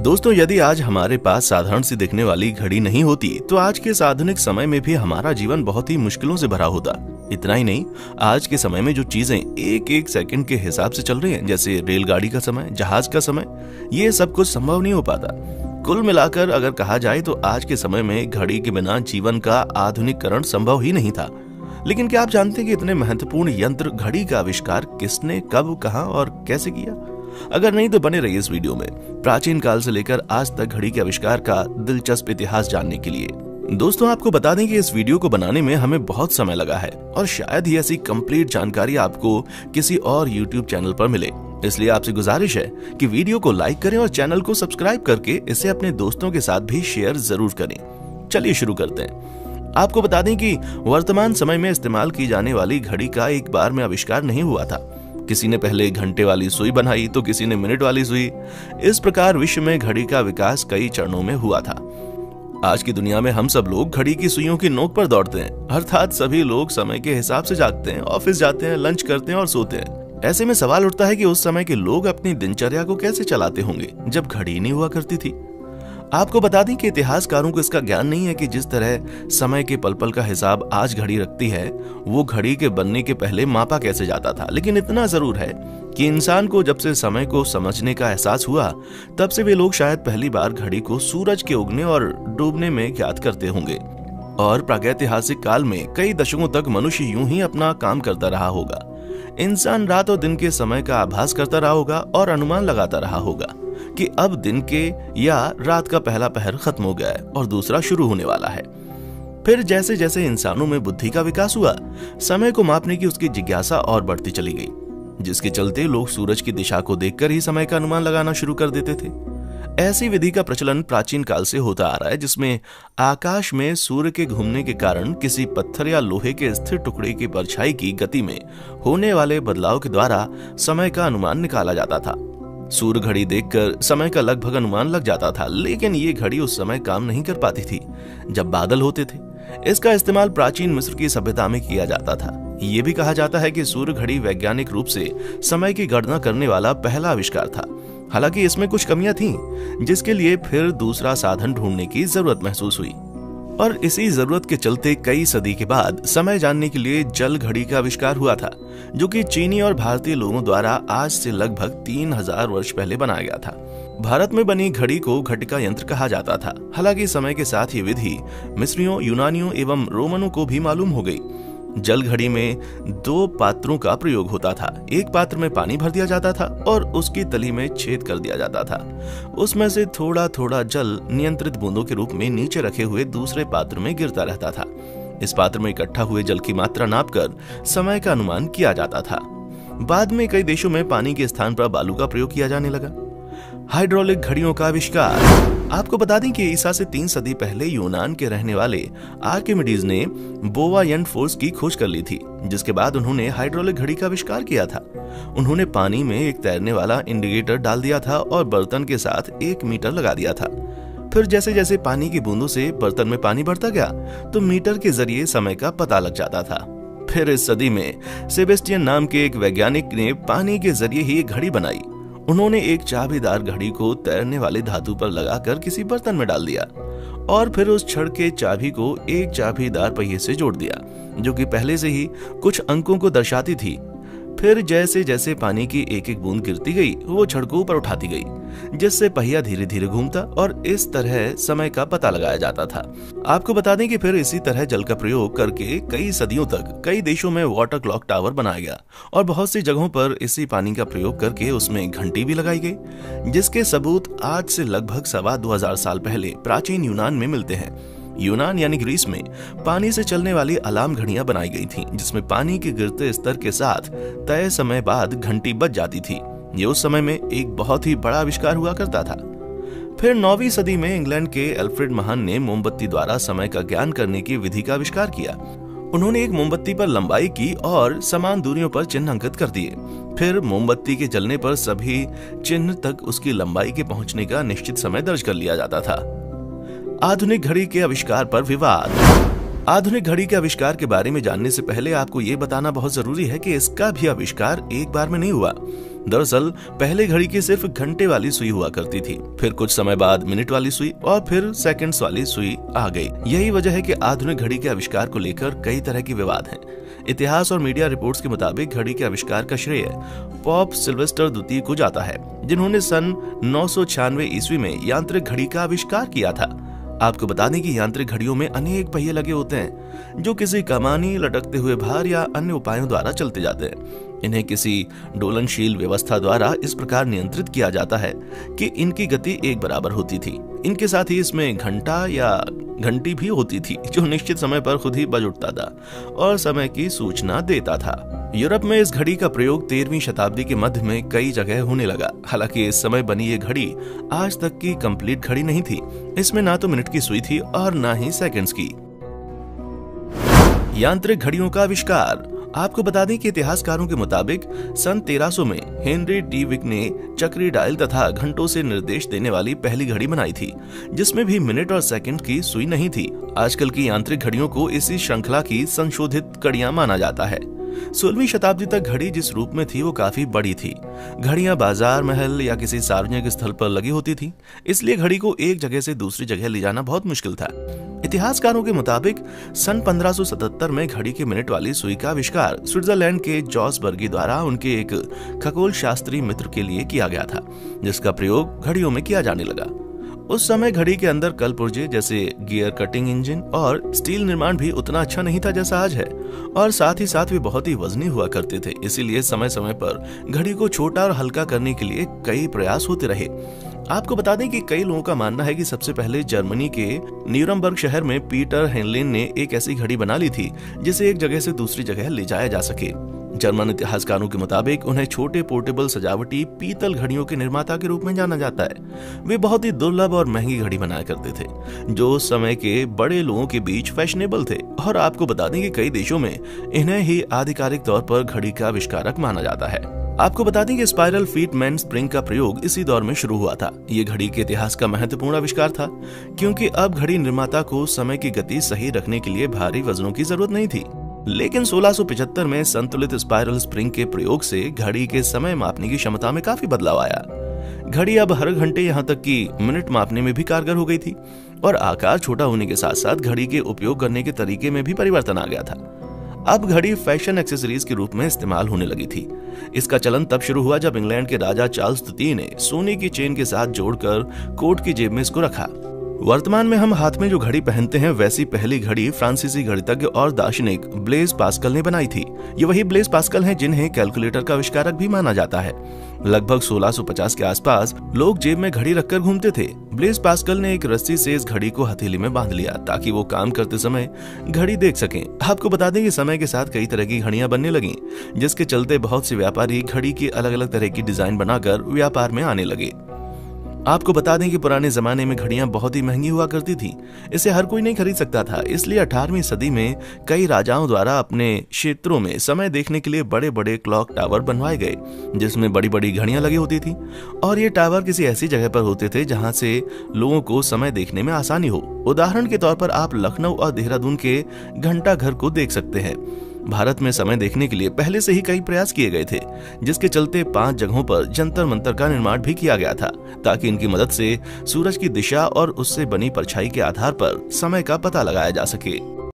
दोस्तों, यदि आज हमारे पास साधारण सी दिखने वाली घड़ी नहीं होती तो आज के इस आधुनिक समय में भी हमारा जीवन बहुत ही मुश्किलों से भरा होता। इतना ही नहीं, आज के समय में जो चीजें एक एक सेकंड के हिसाब से चल रही हैं, जैसे रेलगाड़ी का समय, जहाज का समय, ये सब कुछ संभव नहीं हो पाता। कुल मिलाकर अगर कहा जाए तो आज के समय में घड़ी के बिना जीवन का आधुनिकीकरण संभव ही नहीं था। लेकिन क्या आप जानते हैं कि इतने महत्वपूर्ण यंत्र घड़ी का आविष्कार किसने, कब, कहां और कैसे किया? अगर नहीं तो बने रहिए इस वीडियो में प्राचीन काल से लेकर आज तक घड़ी के आविष्कार का दिलचस्प इतिहास जानने के लिए। दोस्तों, आपको बता दें कि इस वीडियो को बनाने में हमें बहुत समय लगा है और शायद ही ऐसी कंप्लीट जानकारी आपको किसी और YouTube चैनल पर मिले। इसलिए आपसे गुजारिश है कि वीडियो को लाइक करें और चैनल को सब्सक्राइब करके इसे अपने दोस्तों के साथ भी शेयर जरूर करें। चलिए शुरू करते हैं। आपको बता दें कि वर्तमान समय में इस्तेमाल की जाने वाली घड़ी का एक बार में आविष्कार नहीं हुआ था। किसी ने पहले घंटे वाली सुई बनाई तो किसी ने मिनट वाली सुई। इस प्रकार विश्व में घड़ी का विकास कई चरणों में हुआ था। आज की दुनिया में हम सब लोग घड़ी की सुइयों की नोक पर दौड़ते हैं, अर्थात सभी लोग समय के हिसाब से जागते हैं, ऑफिस जाते हैं, लंच करते हैं और सोते हैं। ऐसे में सवाल उठता है कि उस समय के लोग अपनी दिनचर्या को कैसे चलाते होंगे जब घड़ी नहीं हुआ करती थी। आपको बता दें कि इतिहासकारों को इसका ज्ञान नहीं है कि जिस तरह समय के पल पल का हिसाब आज घड़ी रखती है, वो घड़ी के बनने के पहले मापा कैसे जाता था। लेकिन इतना जरूर है कि इंसान को जब से समय को समझने का एहसास हुआ, तब से वे लोग शायद पहली बार घड़ी को सूरज के उगने और डूबने में ज्ञात करते होंगे। और प्रागैतिहासिक काल में कई दशकों तक मनुष्य यूं ही अपना काम करता रहा होगा। इंसान रात और दिन के समय का आभास करता रहा होगा और अनुमान लगाता रहा होगा कि अब दिन के या रात का पहला पहर खत्म हो गया है और दूसरा शुरू होने वाला है। फिर जैसे जैसे इंसानों में बुद्धि का विकास हुआ, समय को मापने की उसकी जिज्ञासा और बढ़ती चली गई, जिसके चलते लोग सूरज की दिशा को देखकर ही समय का अनुमान लगाना शुरू कर देते थे। ऐसी विधि का प्रचलन प्राचीन काल से होता आ रहा है, जिसमें आकाश में सूर्य के घूमने के कारण किसी पत्थर या लोहे के स्थिर टुकड़े की परछाई की गति में होने वाले बदलाव के द्वारा समय का अनुमान निकाला जाता था। सूर्य घड़ी देखकर समय का लगभग अनुमान लग जाता था, लेकिन ये घड़ी उस समय काम नहीं कर पाती थी जब बादल होते थे। इसका इस्तेमाल प्राचीन मिस्र की सभ्यता में किया जाता था। ये भी कहा जाता है कि सूर्य घड़ी वैज्ञानिक रूप से समय की गणना करने वाला पहला आविष्कार था। हालांकि इसमें कुछ कमियां थीं, जिसके लिए फिर दूसरा साधन ढूंढने की जरूरत महसूस हुई। और इसी जरूरत के चलते कई सदी के बाद समय जानने के लिए जल घड़ी का आविष्कार हुआ था, जो कि चीनी और भारतीय लोगों द्वारा आज से लगभग 3000 वर्ष पहले बनाया गया था। भारत में बनी घड़ी को घटिका यंत्र कहा जाता था। हालांकि समय के साथ ये विधि मिस्रियों, यूनानियों एवं रोमनों को भी मालूम हो गई। जल घड़ी में 2 पात्रों का प्रयोग होता था। एक पात्र में पानी भर दिया जाता था और उसकी तली में छेद कर दिया जाता था। उसमें से थोड़ा थोड़ा जल नियंत्रित बूंदों के रूप में नीचे रखे हुए दूसरे पात्र में गिरता रहता था। इस पात्र में इकट्ठा हुए जल की मात्रा नापकर समय का अनुमान किया जाता था। बाद में कई देशों में पानी के स्थान पर बालू का प्रयोग किया जाने लगा। हाइड्रोलिक घड़ियों का आविष्कार। आपको बता दें कि ईसा से 3 सदी पहले यूनान के रहने वाले आर्किमिडीज ने बोवायंट फोर्स की खोज कर ली थी, जिसके बाद उन्होंने हाइड्रोलिक घड़ी का आविष्कार किया था। उन्होंने पानी में एक तैरने वाला इंडिकेटर डाल दिया था और बर्तन के साथ 1 मीटर लगा दिया था। फिर जैसे जैसे पानी की बूंदों से बर्तन में पानी बढ़ता गया तो मीटर के जरिए समय का पता लग जाता था। फिर इस सदी में सेबेस्टियन नाम के एक वैज्ञानिक ने पानी के जरिए ही एक घड़ी बनाई। उन्होंने एक चाबीदार घड़ी को तैरने वाले धातु पर लगाकर किसी बर्तन में डाल दिया और फिर उस छड़ के चाबी को एक चाबीदार पहिए से जोड़ दिया, जो कि पहले से ही कुछ अंकों को दर्शाती थी। फिर जैसे जैसे पानी की एक एक बूंद गिरती गई, वो छड़ को ऊपर उठाती गई, जिससे पहिया धीरे धीरे घूमता और इस तरह समय का पता लगाया जाता था। आपको बता दें कि फिर इसी तरह जल का प्रयोग करके कई सदियों तक कई देशों में वाटर क्लॉक टावर बनाया गया और बहुत सी जगहों पर इसी पानी का प्रयोग करके उसमें घंटी भी लगाई गई, जिसके सबूत आज से लगभग 2500 साल पहले प्राचीन यूनान में मिलते हैं। यूनान यानी ग्रीस में पानी से चलने वाली अलार्म घड़ियां बनाई गई थीं, जिसमें पानी के गिरते स्तर के साथ तय समय बाद घंटी बज जाती थी। ये उस समय में एक बहुत ही बड़ा आविष्कार हुआ करता था। फिर 9वीं सदी में इंग्लैंड के एल्फ्रेड महान ने मोमबत्ती द्वारा समय का ज्ञान करने की विधि का आविष्कार किया। उन्होंने एक मोमबत्ती पर लंबाई की और समान दूरियों पर चिन्ह अंकित कर दिए। फिर मोमबत्ती के जलने पर सभी चिन्ह तक उसकी लंबाई के पहुंचने का निश्चित समय दर्ज कर लिया जाता था। आधुनिक घड़ी के आविष्कार पर विवाद। आधुनिक घड़ी के आविष्कार के बारे में जानने से पहले आपको ये बताना बहुत जरूरी है कि इसका भी आविष्कार एक बार में नहीं हुआ। दरअसल पहले घड़ी की सिर्फ घंटे वाली सुई हुआ करती थी, फिर कुछ समय बाद मिनट वाली सुई और फिर सेकंड्स वाली सुई आ गई। यही वजह है कि आधुनिक घड़ी के आविष्कार को लेकर कई तरह के विवाद हैं। इतिहास और मीडिया रिपोर्ट्स के मुताबिक घड़ी के आविष्कार का श्रेय पोप सिल्वेस्टर द्वितीय को जाता है, जिन्होंने सन 996 ईस्वी में यांत्रिक घड़ी का आविष्कार किया था। आपको बता दें कि यांत्रिक घड़ियों में अनेक पहिए लगे होते हैं जो किसी कमानी, लटकते हुए भार या अन्य उपायों द्वारा चलते जाते हैं। इन्हें किसी डोलनशील व्यवस्था द्वारा इस प्रकार नियंत्रित किया जाता है कि इनकी गति एक बराबर होती थी। इनके साथ ही इसमें घंटा या घंटी भी होती थी जो निश्चित समय पर खुद ही बज उठता था और समय की सूचना देता था। यूरोप में इस घड़ी का प्रयोग 13वीं शताब्दी के मध्य में कई जगह होने लगा। हालांकि इस समय बनी ये घड़ी आज तक की कंप्लीट घड़ी नहीं थी। इसमें ना तो मिनट की सुई थी और ना ही सेकंड्स की। यांत्रिक घड़ियों का आविष्कार। आपको बता दें कि इतिहासकारों के मुताबिक सन 1300 में हेनरी डी विक ने चक्री डायल तथा घंटों से निर्देश देने वाली पहली घड़ी बनाई थी, जिसमें भी मिनट और सेकंड की सुई नहीं थी। आजकल की यांत्रिक घड़ियों को इसी श्रृंखला की संशोधित कड़ियां माना जाता है। 16वीं शताब्दी तक घड़ी जिस रूप में थी वो काफी बड़ी थी। घड़ियां बाजार, महल या किसी सार्वजनिक स्थल पर लगी होती थी, इसलिए घड़ी को एक जगह से दूसरी जगह ले जाना बहुत मुश्किल था। इतिहासकारों के मुताबिक सन 1577 में घड़ी के मिनट वाली सुई का आविष्कार स्विट्जरलैंड के जॉस बर्गी द्वारा उनके एक खगोल शास्त्री मित्र के लिए किया गया था, जिसका प्रयोग घड़ियों में किया जाने लगा। उस समय घड़ी के अंदर कलपुर्जे जैसे गियर कटिंग इंजन और स्टील निर्माण भी उतना अच्छा नहीं था जैसा आज है, और साथ ही साथ वे बहुत ही वजनी हुआ करते थे। इसीलिए समय समय पर घड़ी को छोटा और हल्का करने के लिए कई प्रयास होते रहे। आपको बता दें कि कई लोगों का मानना है कि सबसे पहले जर्मनी के न्यूरमबर्ग शहर में पीटर हेनलिन ने एक ऐसी घड़ी बना ली थी जिसे एक जगह से दूसरी जगह ले जाया जा सके। जर्मन इतिहासकारों के मुताबिक उन्हें छोटे पोर्टेबल सजावटी पीतल घड़ियों के निर्माता के रूप में जाना जाता है। वे बहुत ही दुर्लभ और महंगी घड़ी बनाया करते थे जो समय के बड़े लोगों के बीच फैशनेबल थे, और आपको बता दें कि कई देशों में इन्हें ही आधिकारिक तौर पर घड़ी का आविष्कारक माना जाता है। आपको बता दें कि स्पाइरल फीट मैन स्प्रिंग का प्रयोग इसी दौर में शुरू हुआ था। ये घड़ी के इतिहास का महत्वपूर्ण आविष्कार था, क्योंकि अब घड़ी निर्माता को समय की गति सही रखने के लिए भारी वजनों की जरूरत नहीं थी। लेकिन 1675 में संतुलित स्पाइरल स्प्रिंग के प्रयोग से घड़ी के समय मापने की क्षमता में काफी बदलाव आया। घड़ी अब हर घंटे यहाँ तक कि मिनट मापने में भी कारगर हो गई थी, और आकार छोटा होने के साथ साथ घड़ी के उपयोग करने के तरीके में भी परिवर्तन आ गया था। अब घड़ी फैशन एक्सेसरीज के रूप में इस्तेमाल होने लगी थी। इसका चलन तब शुरू हुआ जब इंग्लैंड के राजा चार्ल्स द्वितीय ने सोने की चेन के साथ जोड़कर कोट की जेब में इसको रखा। वर्तमान में हम हाथ में जो घड़ी पहनते हैं वैसी पहली घड़ी फ्रांसीसी गणितज्ञ और दार्शनिक ब्लेज पास्कल ने बनाई थी। ये वही ब्लेज पास्कल हैं जिन्हें कैलकुलेटर का आविष्कारक भी माना जाता है। लगभग 1650 के आसपास लोग जेब में घड़ी रखकर घूमते थे। ब्लेज पास्कल ने एक रस्सी से इस घड़ी को हथेली में बांध लिया ताकि वो काम करते समय घड़ी देख सकें। आपको बता दें कि समय के साथ कई तरह की घड़ियां बनने लगी, जिसके चलते बहुत से व्यापारी घड़ी की अलग अलग तरह की डिजाइन बनाकर व्यापार में आने लगे। आपको बता दें कि पुराने जमाने में घड़ियां बहुत ही महंगी हुआ करती थी। इसे हर कोई नहीं खरीद सकता था, इसलिए 18वीं सदी में कई राजाओं द्वारा अपने क्षेत्रों में समय देखने के लिए बड़े बड़े क्लॉक टावर बनवाए गए, जिसमें बड़ी बड़ी घड़ियां लगी होती थी, और ये टावर किसी ऐसी जगह पर होते थे जहां से लोगों को समय देखने में आसानी हो। उदाहरण के तौर पर आप लखनऊ और देहरादून के घंटा घर को देख सकते हैं। भारत में समय देखने के लिए पहले से ही कई प्रयास किए गए थे, जिसके चलते 5 जगहों पर जंतर मंतर का निर्माण भी किया गया था, ताकि इनकी मदद से सूरज की दिशा और उससे बनी परछाई के आधार पर समय का पता लगाया जा सके।